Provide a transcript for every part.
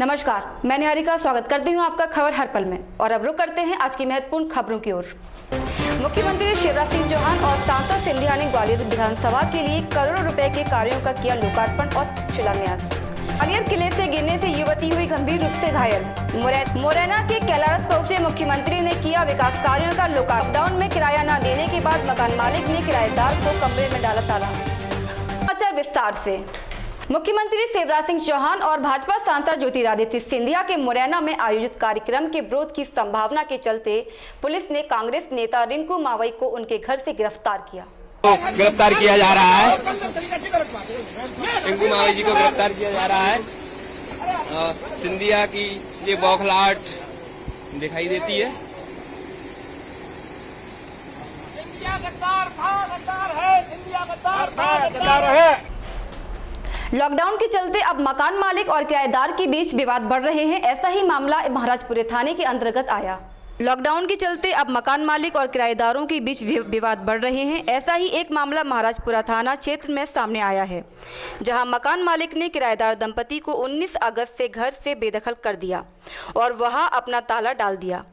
नमस्कार, मैं निहारिका स्वागत करती हूं आपका खबर हर पल में। और अब रुक करते हैं आज की महत्वपूर्ण खबरों की ओर। मुख्यमंत्री शिवराज सिंह चौहान और सांसद सिंधिया ने ग्वालियर विधानसभा के लिए करोड़ों रुपए के कार्यों का किया लोकार्पण और शिलान्यास। ग्वालियर किले से गिरने से युवती हुई गंभीर रूप से घायल। मुरैना के कैलारस पहुंचे मुख्यमंत्री ने किया विकास कार्यों का लोकार्पण। लॉकडाउन में किराया न देने के बाद मकान मालिक ने किराएदार को कमरे में डाला ताला। समाचार विस्तार से। मुख्यमंत्री शिवराज सिंह चौहान और भाजपा सांसद ज्योतिरादित्य सिंधिया के मुरैना में आयोजित कार्यक्रम के विरोध की संभावना के चलते पुलिस ने कांग्रेस नेता रिंकू मावई को उनके घर से गिरफ्तार किया। गिरफ्तार किया जा रहा है। रिंकू मावई जी को गिरफ्तार किया जा रहा है। सिंधिया की ये बौखलाहट दिखाई देती है। सिंधिया गद्दार है। लॉकडाउन के चलते अब मकान मालिक और किराएदार के बीच विवाद बढ़ रहे हैं। ऐसा ही मामला महाराजपुरा थाने के अंतर्गत आया। लॉकडाउन के चलते अब मकान मालिक और किराएदारों के बीच विवाद बढ़ रहे हैं। ऐसा ही एक मामला महाराजपुरा थाना क्षेत्र में सामने आया है, जहां मकान मालिक ने किराएदार दंपति को 19 अगस्त से घर से बेदखल कर दिया और वहां अपना ताला डाल दिया।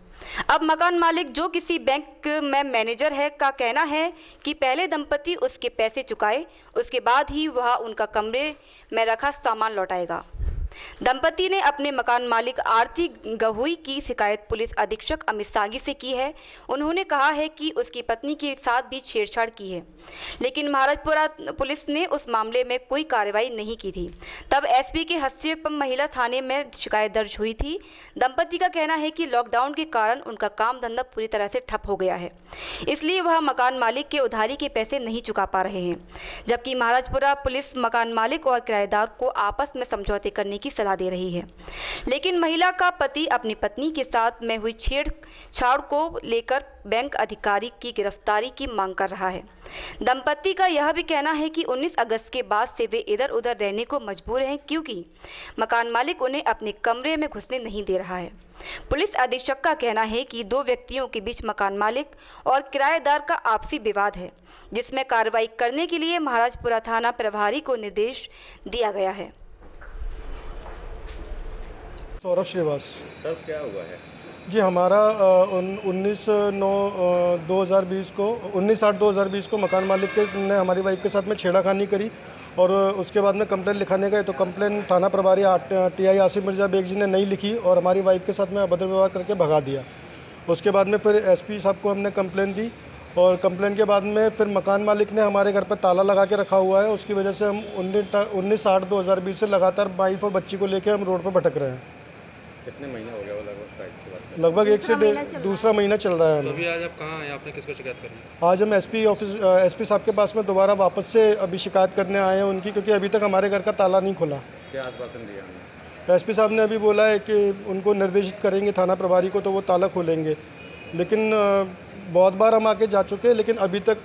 अब मकान मालिक, जो किसी बैंक में मैनेजर है, का कहना है कि पहले दंपति उसके पैसे चुकाए, उसके बाद ही वह उनका कमरे में रखा सामान लौटाएगा। दंपति ने अपने मकान मालिक आरती गहोई की शिकायत पुलिस अधीक्षक अमित सागी से की है। उन्होंने कहा है कि उसकी पत्नी के साथ भी छेड़छाड़ की है, लेकिन महाराजपुरा पुलिस ने उस मामले में कोई कार्रवाई नहीं की थी। तब एसपी के हस्तक्षेप महिला थाने में शिकायत दर्ज हुई थी। दंपति का कहना है कि लॉकडाउन के कारण उनका काम धंधा पूरी तरह से ठप हो गया है, इसलिए वह मकान मालिक के उधारी के पैसे नहीं चुका पा रहे हैं, जबकि महाराजपुरा पुलिस मकान मालिक और किराएदार को आपस में समझौते करने की सलाह दे रही है। लेकिन महिला का पति अपनी पत्नी के साथ में हुई छेड़छाड़ को लेकर बैंक अधिकारी की गिरफ्तारी की मांग कर रहा है। दंपति का यह भी कहना है कि 19 अगस्त के बाद से वे इधर उधर रहने को मजबूर हैं, क्योंकि मकान मालिक उन्हें अपने कमरे में घुसने नहीं दे रहा है। पुलिस अधीक्षक का कहना है कि दो व्यक्तियों के बीच मकान मालिक और किराएदार का आपसी विवाद है, जिसमें कार्रवाई करने के लिए महाराजपुरा थाना प्रभारी को निर्देश दिया गया है। सौरभ श्रीवास। सर, क्या हुआ है? जी, हमारा 19/9/2020 को 19/8/2020 को मकान मालिक ने हमारी वाइफ के साथ में छेड़खानी करी और उसके बाद में कंप्लेंट लिखाने गए तो कंप्लेंट थाना प्रभारी TI आसिफ मिर्जा बेग जी ने नहीं लिखी और हमारी वाइफ के साथ में अभद्र व्यवहार करके भगा दिया। उसके बाद में फिर SP साहब को हमने कंप्लेंट दी और कंप्लेंट के बाद में फिर मकान मालिक ने हमारे घर पर ताला लगा के रखा हुआ है। उसकी वजह से हम 19/8/2020 से लगातार वाइफ और बच्ची को लेकर हम रोड पर भटक रहे हैं। कितने महीना हो गया वो लगभग? लगभग 1 से दूसरा महीना चल रहा है। तो अभी आज आप कहाँ हैं? आपने किसको शिकायत करी? आज हम SP साहब के पास में दोबारा वापस से अभी शिकायत करने आए हैं उनकी, क्योंकि अभी तक हमारे घर का ताला नहीं खुला। क्या आश्वासन दिया उन्होंने? SP साहब ने अभी बोला है कि उनको निर्देशित करेंगे थाना प्रभारी को, तो वो ताला खोलेंगे। लेकिन बहुत बार हम आके जा चुके हैं, लेकिन अभी तक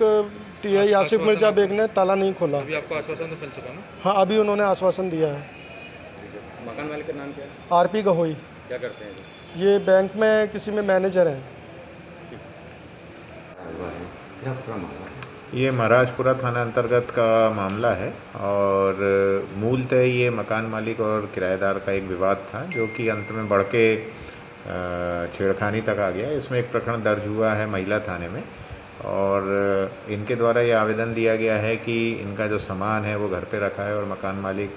TI आसिफ मिर्जा बेग ने ताला नहीं खोला। अभी आपको आश्वासन तो मिल चुका ना? हाँ, अभी उन्होंने आश्वासन दिया है। मकान मालिक का नाम क्या है? RP गहोई। क्या करते हैं ये बैंक में किसी में मैनेजर हैं। ये महाराजपुरा थाना अंतर्गत का मामला है और मूलतः ये मकान मालिक और किराएदार का एक विवाद था, जो कि अंत में बढ़ के छेड़खानी तक आ गया। इसमें एक प्रकरण दर्ज हुआ है महिला थाने में और इनके द्वारा ये आवेदन दिया गया है कि इनका जो सामान है वो घर पे रखा है और मकान मालिक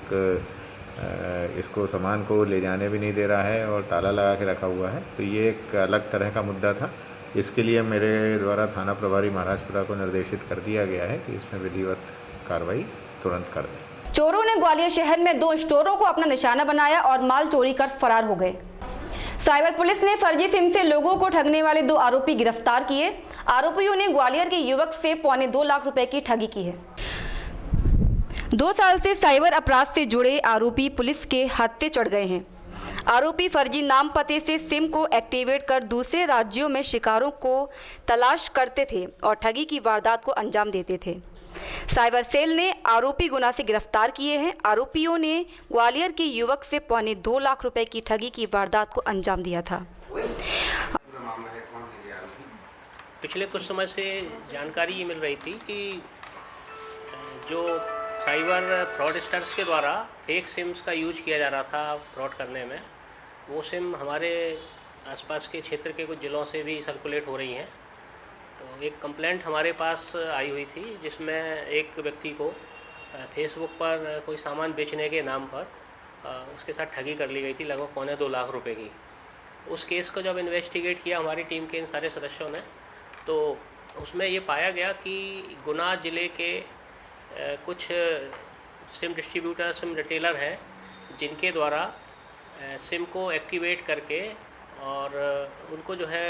इसको सामान को ले जाने भी नहीं दे रहा है और ताला लगा के रखा हुआ है। तो ये एक अलग तरह का मुद्दा था। इसके लिए मेरे द्वारा थाना प्रभारी महाराजपुरा को निर्देशित कर दिया गया है कि इसमें विधिवत कार्रवाई तुरंत कर दें। चोरों ने ग्वालियर शहर में 2 स्टोरों को अपना निशाना बनाया और माल चोरी कर फरार हो गए। साइबर पुलिस ने फर्जी सिम से लोगों को ठगने वाले 2 आरोपी गिरफ्तार किए। आरोपियों ने ग्वालियर के युवक से 2.25 लाख रुपए की ठगी की है। 2 साल से साइबर अपराध से जुड़े आरोपी पुलिस के हत्थे चढ़ गए हैं। आरोपी फर्जी नाम पते से सिम को एक्टिवेट कर दूसरे राज्यों में शिकारों को तलाश करते थे और ठगी की वारदात को अंजाम देते थे। साइबर सेल ने आरोपी गुना से गिरफ्तार किए हैं। आरोपियों ने ग्वालियर के युवक से 2.25 लाख रुपए की ठगी की वारदात को अंजाम दिया था। पिछले कुछ समय से जानकारी ये मिल रही थी कि जो साइबर फ्रॉडस्टर्स के द्वारा फेक सिम्स का यूज किया जा रहा था फ्रॉड करने में। वो सिम हमारे आसपास के क्षेत्र के कुछ ज़िलों से भी सर्कुलेट हो रही हैं। तो एक कंप्लेंट हमारे पास आई हुई थी जिसमें एक व्यक्ति को फेसबुक पर कोई सामान बेचने के नाम पर उसके साथ ठगी कर ली गई थी लगभग 1.25 लाख रुपए की। उस केस को जब इन्वेस्टिगेट किया हमारी टीम के इन सारे सदस्यों ने, तो उसमें ये पाया गया कि गुना ज़िले के कुछ सिम डिस्ट्रीब्यूटर, सिम रिटेलर हैं जिनके द्वारा सिम को एक्टिवेट करके और उनको जो है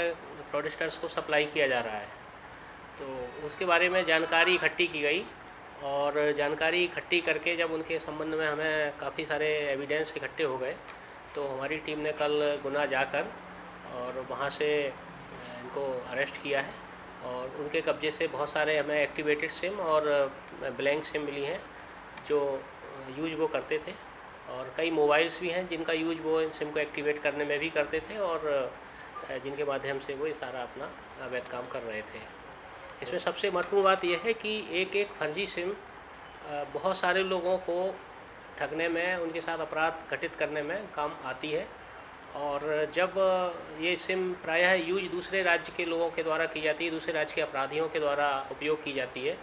फ्रॉडस्टर्स को सप्लाई किया जा रहा है। तो उसके बारे में जानकारी इकट्ठी की गई और जानकारी इकट्ठी करके जब उनके संबंध में हमें काफ़ी सारे एविडेंस इकट्ठे हो गए, तो हमारी टीम ने कल गुना जाकर और वहाँ से इनको अरेस्ट किया है और उनके कब्जे से बहुत सारे हमें एक्टिवेटेड सिम और ब्लैंक सिम मिली हैं जो यूज वो करते थे, और कई मोबाइल्स भी हैं जिनका यूज वो इन सिम को एक्टिवेट करने में भी करते थे और जिनके माध्यम से वो ये सारा अपना अवैध काम कर रहे थे। इसमें सबसे महत्वपूर्ण बात यह है कि एक फर्जी सिम बहुत सारे लोगों को ठगने में, उनके साथ अपराध घटित करने में काम आती है। और जब ये सिम प्रायः यूज दूसरे राज्य के लोगों के द्वारा की जाती है, दूसरे राज्य के अपराधियों के द्वारा उपयोग की जाती है,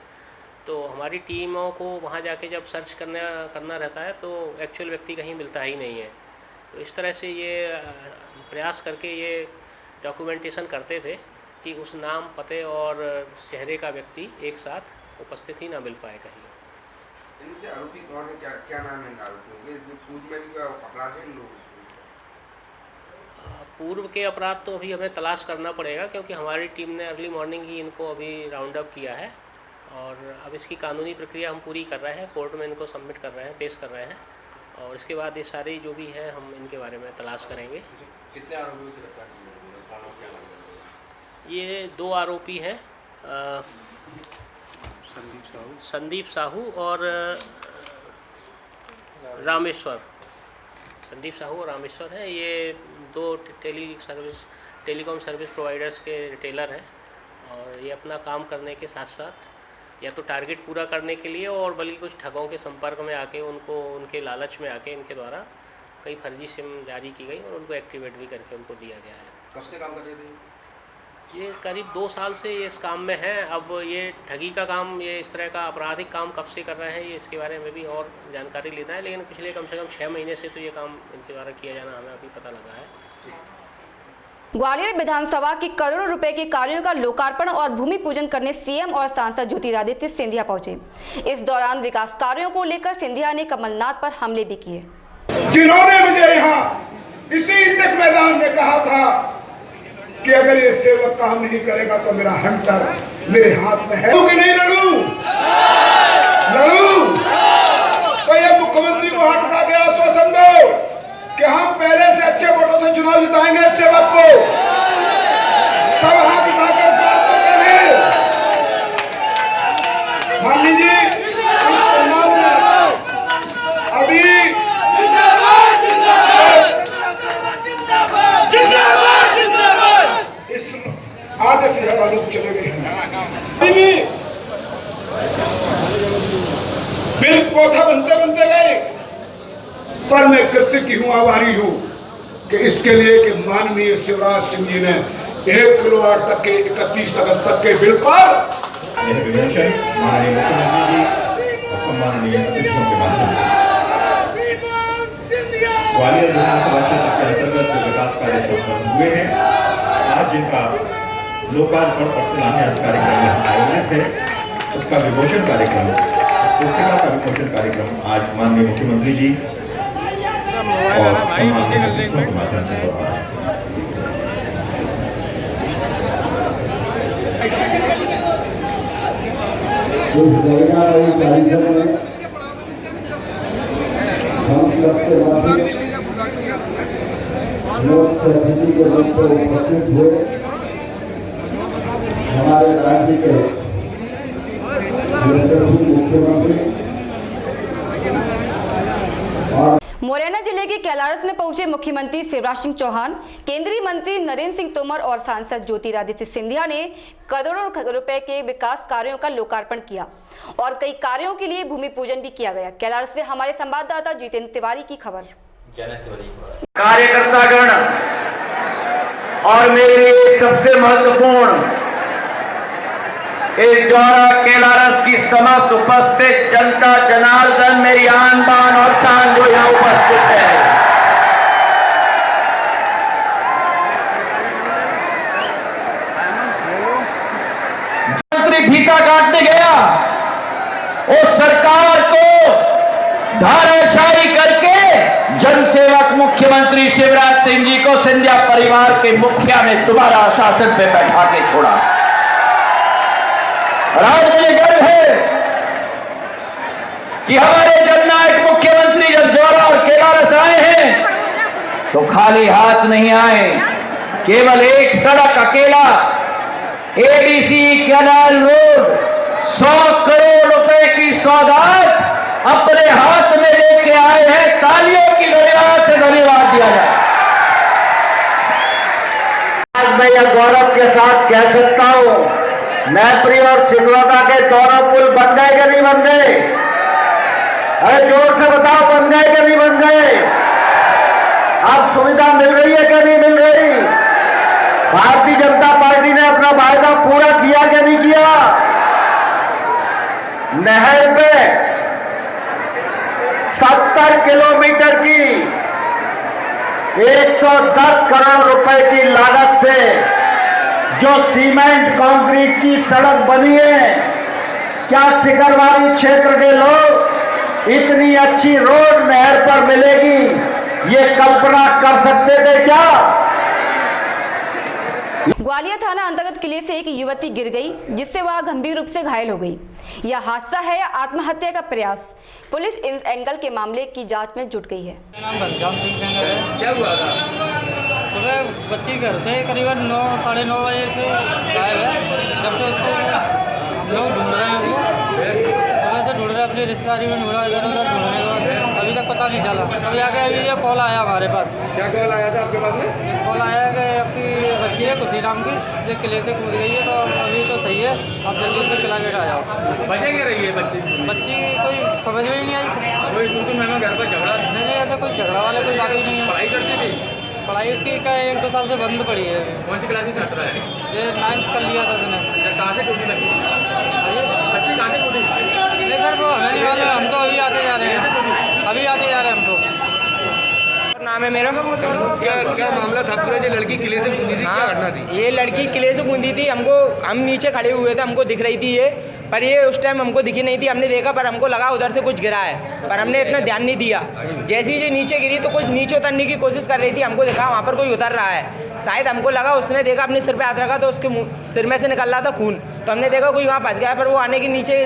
तो हमारी टीमों को वहाँ जाके जब सर्च करना रहता है तो एक्चुअल व्यक्ति कहीं मिलता ही नहीं है। तो इस तरह से ये प्रयास करके ये डॉक्यूमेंटेशन करते थे कि उस नाम, पते और चेहरे का व्यक्ति एक साथ उपस्थित ही ना मिल पाए कहीं। इनसे आरोपी कौन है, क्या नाम है इन आरोपियों के? इसमें पूर्व में भी कोई अपराध है इन लोगों? पूर्व के अपराध तो अभी हमें तलाश करना पड़ेगा, क्योंकि हमारी टीम ने अर्ली मॉर्निंग ही इनको अभी राउंड अप किया है और अब इसकी कानूनी प्रक्रिया हम पूरी कर रहे हैं, कोर्ट में इनको सबमिट कर रहे हैं, पेश कर रहे हैं, और इसके बाद ये सारी जो भी है हम इनके बारे में तलाश करेंगे। कितने आरोपियों की गिरफ्तार की गई? ये 2 आरोपी हैं, संदीप साहू और रामेश्वर। संदीप साहू और रामेश्वर हैं। ये 2 टेलीकॉम सर्विस प्रोवाइडर्स के रिटेलर हैं और ये अपना काम करने के साथ साथ या तो टारगेट पूरा करने के लिए और बल्कि कुछ ठगों के संपर्क में आके उनको, उनके लालच में आके इनके द्वारा कई फर्जी सिम जारी की गई और उनको एक्टिवेट भी करके उनको दिया गया है। कब से काम कर रहे थे? ये करीब 2 साल से ये इस काम में हैं। अब ये ठगी का काम, ये इस तरह का आपराधिक काम कब से कर रहे हैं, ये इसके बारे में भी और जानकारी लेना है, लेकिन पिछले कम से कम 6 महीने से तो ये काम इनके द्वारा किया जाना हमें अभी पता लगा है। ग्वालियर विधानसभा के करोड़ों रुपए के कार्यों का लोकार्पण और भूमि पूजन करने सीएम और सांसद ज्योतिरादित्य सिंधिया पहुंचे। इस दौरान विकास कार्यों को लेकर सिंधिया ने कमलनाथ पर हमले भी किए। जिन्होंने मुझे यहाँ इसी इंटक मैदान में कहा था कि अगर ये सेवक काम नहीं करेगा तो मेरा हंटर मेरे हाथ में है कि नहीं लड़ू तो ये मुख्यमंत्री को हाथ उठा के आश्वासन दो कि हम पहले से अच्छे वोटों से चुनाव जिताएंगे इस सेवक को। सब हाथ उठा के इस बात को कहें। माननीय जी अभी आधे से ज्यादा लोग चले गए हैं। बिल कोठा बनते गए, पर मैं कृतज्ञ हूँ, आभारी हूँ कि इसके लिए कि माननीय शिवराज सिंह जी ने 1 किलोवाट तक के 31 अगस्त तक के बिल पर यह विमोचन माननीय मुख्यमंत्री जी और सम्माननीय अतिथियों के माध्यम से ग्वालियर विधानसभा क्षेत्र के अंतर्गत विकास कार्य संपन्न हुए हैं। आज जिनका लोकार्पण और शिलान्यास कार्यक्रम यहाँ आयोजित है, उसका विमोचन कार्यक्रम, पुस्तिका का विमोचन कार्यक्रम आज माननीय मुख्यमंत्री जी और सम्माननीय अतिथियों के माध्यम से हो रहा है। हमारे राज्य के यशस्वी मुख्यमंत्री मुरैना जिले के कैलारस में पहुंचे मुख्यमंत्री शिवराज सिंह चौहान, केंद्रीय मंत्री नरेंद्र सिंह तोमर और सांसद ज्योतिरादित्य सिंधिया ने करोड़ों रुपए के विकास कार्यों का लोकार्पण किया और कई कार्यों के लिए भूमि पूजन भी किया गया। कैलारस से हमारे संवाददाता जितेंद्र तिवारी की खबर। कार्यकर्तागण और मेरे लिए सबसे महत्वपूर्ण इस जौरा कैलारस की समस्त उपस्थित जनता जनार्दन, मेरी आन बान और शान जो यहाँ उपस्थित है, मंत्री फीता काटने गया उस सरकार को धाराशाही करके जनसेवक मुख्यमंत्री शिवराज सिंह जी को सिंधिया परिवार के मुखिया में दोबारा शासन पे बैठा के छोड़ा। और आज मुझे गर्व है कि हमारे जननायक मुख्यमंत्री जब जौरा और कैलारस आए हैं तो खाली हाथ नहीं आए। केवल एक सड़क अकेला एडीसी कैनाल रोड 100 करोड़ रुपए की सौगात अपने हाथ में लेके आए हैं। तालियों की गड़गड़ाहट से धन्यवाद दिया जाए। आज मैं यह गौरव के साथ कह सकता हूं, मैत्री और सिंधवाड़ा के दोनों पुल बन गए कि नहीं बन गए? अरे जोर से बताओ, बन गए कि नहीं बन गए? अब सुविधा मिल रही है कि नहीं मिल रही? भारतीय जनता पार्टी ने अपना वायदा पूरा किया कि नहीं किया? नहर पे 70 किलोमीटर की 110 करोड़ रुपए की लागत से जो सीमेंट कंक्रीट की सड़क बनी है, क्या सिकरवारी क्षेत्र के लोग इतनी अच्छी रोड नहर पर मिलेगी ये कल्पना कर सकते थे क्या? ग्वालियर थाना अंतर्गत किले से एक युवती गिर गई, जिससे वह गंभीर रूप से घायल हो गई। यह हादसा है या आत्महत्या का प्रयास? पुलिस इस एंगल के मामले की जांच में जुट गई है। क्या हुआ था? सुबह बच्ची घर से करीबन 9 साढ़े 9 बजे से गायब है। जब से उसको हम लोग ढूंढ रहे हैं, उसको सुबह से ढूंढ रहे हैं, अपनी रिश्तेदारी में ढूंढा, इधर उधर ढूंढने के बाद अभी तक पता नहीं चला। तभी आगे अभी ये कॉल आया हमारे पास। क्या कॉल आया था आपके पास में? ये कॉल आया कि आपकी बच्ची है कुछ नाम की, ये किले से कूद गई है, तो अभी तो सही है, आप जल्दी से किला गेट आ जाओ। बचे क्या रही है बच्ची? बच्ची कोई समझ में ही नहीं आई। कोई कुछ मैंने घर पर झगड़ा? नहीं, ऐसा कोई झगड़ा वाले कोई बात ही नहीं है। पढ़ाई करती थी? पढ़ाई इसकी का 1-2 साल से बंद पड़ी है। कौन सी क्लास में छात्रा है? ये 9th कर लिया था उसने। कहाँ से कूदी बच्ची? बच्ची कहाँ से कूदी? नहीं सर, वो हमें नहीं मालूम, हम तो अभी आते जा रहे हैं, अभी आते जा रहे हैं हम तो। नाम है मेरा। क्या मामला था पूरा? जो लड़की किले से कूदी थी, क्या घटना थी? ये लड़की किले से कूदी थी, हम नीचे खड़े हुए थे, हमको दिख रही थी ये, पर ये उस टाइम हमको दिखी नहीं थी। हमने देखा पर हमको लगा उधर से कुछ गिरा है, पर हमने इतना ध्यान नहीं दिया। जैसे ही ये नीचे गिरी तो कुछ नीचे उतरने की कोशिश कर रही थी, हमको देखा वहाँ पर कोई उतर रहा है, शायद हमको लगा उसने देखा अपने सिर पे हाथ रखा तो उसके सिर में से निकल रहा था खून, तो हमने देखा कोई वहाँ फंस गया, पर वो आने के नीचे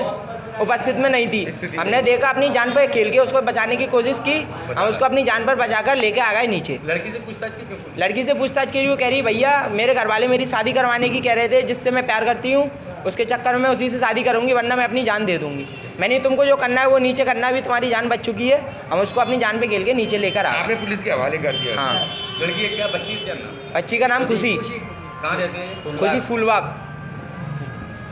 उपस्थित में नहीं थी। हमने देखा, अपनी जान पर खेल के उसको बचाने की कोशिश की, हम उसको अपनी जान पर बचाकर लेके आ गए नीचे। लड़की से पूछताछ की? लड़की से पूछताछ की, वो कह रही भैया मेरे घर वाले मेरी शादी करवाने की कह रहे थे, जिससे मैं प्यार करती हूँ, उसके चक्कर में उसी से शादी करूँगी, वरना मैं अपनी जान दे दूँगी। मैंने तुमको जो करना है वो नीचे करना है, अभी तुम्हारी जान बच चुकी है, हम उसको अपनी जान पे खेल के नीचे लेकर आए। आपने पुलिस के हवाले कर दिया? हाँ। लड़की क्या बच्ची क्या नाम? बच्ची का नाम खुशी। कहाँ रहते हैं? खुशी फूलबाग।